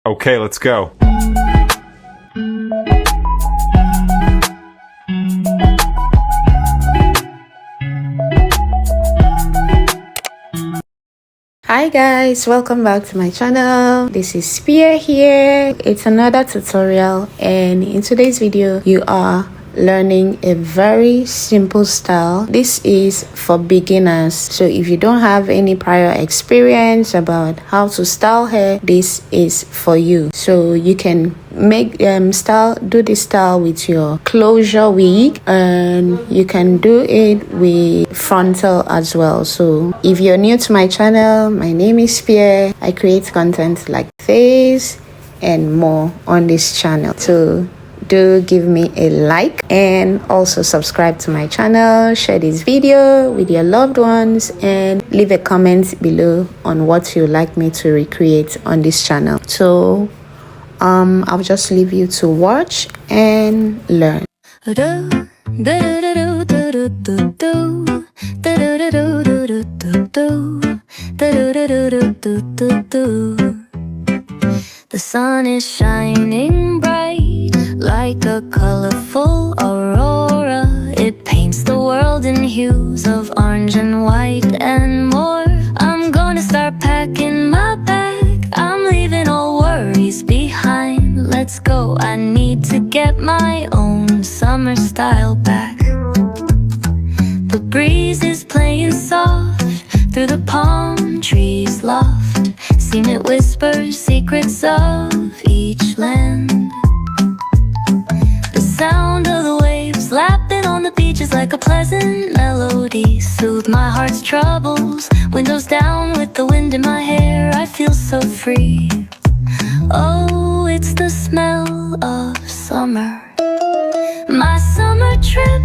Okay, let's go. Hi guys, welcome back to my channel. This is Spea here. It's another tutorial, and in today's video you are learning a very simple style. This is for beginners, so if you don't have any prior experience about how to style hair, this is for you. So you can make do this style with your closure wig, and you can do it with frontal as well. So if you're new to my channel, my name is Spea. I create content like this and more on this channel. So do give me a like and also subscribe to my channel, share this video with your loved ones, and leave a comment below on what you like me to recreate on this channel. So I'll just leave you to watch and learn. The sun is shining bright like a colorful aurora. It paints the world in hues of orange and white and more. I'm gonna start packing my bag. I'm leaving all worries behind. Let's go, I need to get my own summer style back. The breeze is playing soft through the palm trees loft. Seen it whisper secrets of each land. The sound of the waves lapping on the beach is like a pleasant melody. Soothe my heart's troubles. Windows down with the wind in my hair. I feel so free. Oh, it's the smell of summer. My summer trip.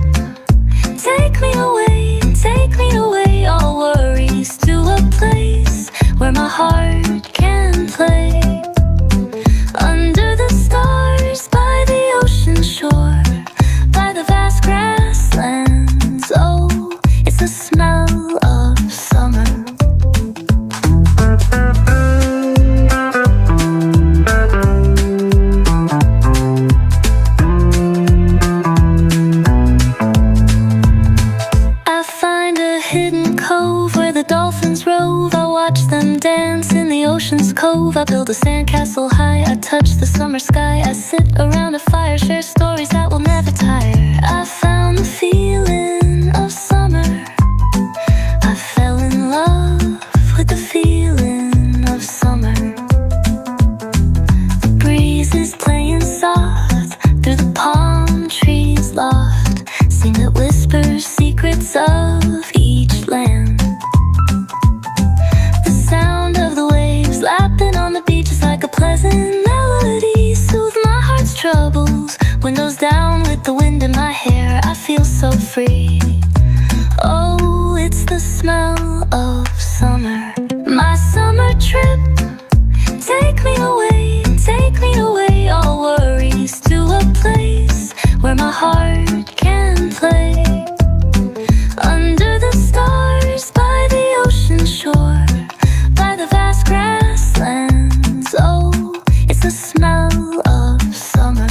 Take me away, all worries, to a place where my heart can play. Under the stars, by the ocean shore, by the vast grasslands. Oh, it's the smell of summer. I find a hidden cove where the dolphins rove. I watch them dance in the ocean's cove. I build a sandcastle high. I touch the summer sky. I sit around a fire, share stories that will never tire. I found the feeling of summer. I fell in love with the feeling of summer. The breeze is playing soft through the palm trees loft. Sing it whispers secrets of each land. The sound of the waves lapping on the beach is like a pleasant melody. Soothe my heart's troubles. Windows down with the wind in my hair. I feel so free. Oh, it's the smell of summer. My summer trip. Take me away, all worries, to a place where my heart can play. Under the stars, by the ocean shore, by the vast grasslands. Oh, it's the smell of summer.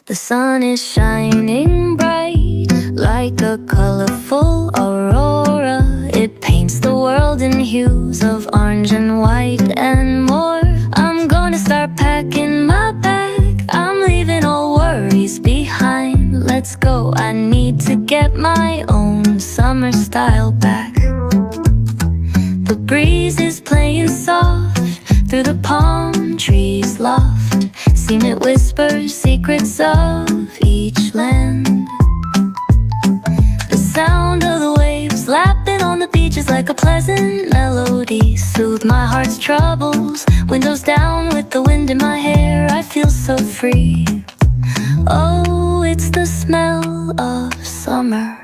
The sun is shining bright like a colorful aurora. It paints the world in hues of orange and white and more. I'm gonna start packing my bag. I'm leaving all worries behind. Let's go, I need to get my own summer style back. The breeze is playing soft through the palm trees loft. Seen it whisper secrets of each land. The sound of the waves lapping on the beach is like a pleasant melody. Soothe my heart's troubles. Windows down with the wind in my hair. I feel so free. Oh, it's the smell of summer.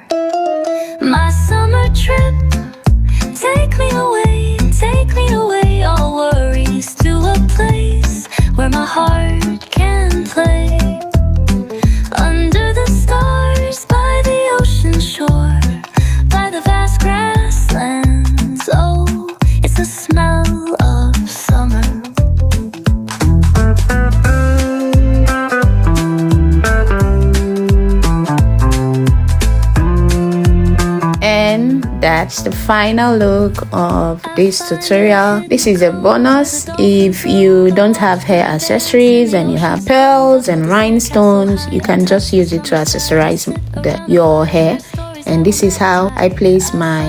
My summer trip. Take me away, all worries, to a place where my heart can play. that's the final look of this tutorial. This is a bonus if you don't have hair accessories and you have pearls and rhinestones. You can just use it to accessorize your hair. And this is how I place my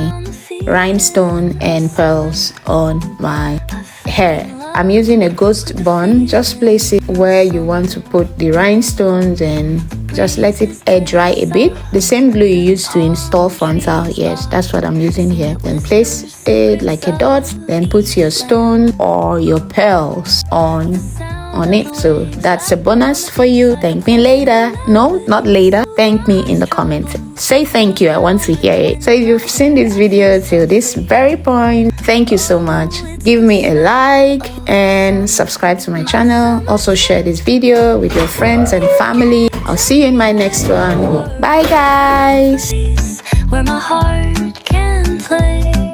rhinestone and pearls on my hair. I'm using a ghost bun. Just place it where you want to put the rhinestones and just let it air dry a bit. The same glue you use to install frontal, yes, that's what I'm using here. Then place it like a dot, then put your stone or your pearls on it. So that's a bonus for you. Thank me later. No, not later. Thank me in the comments. Say thank you. I want to hear it. So if you've seen this video till this very point, thank you so much. Give me a like and subscribe to my channel. Also share this video with your friends and family. I'll see you in my next one. Bye guys. Where my heart can play.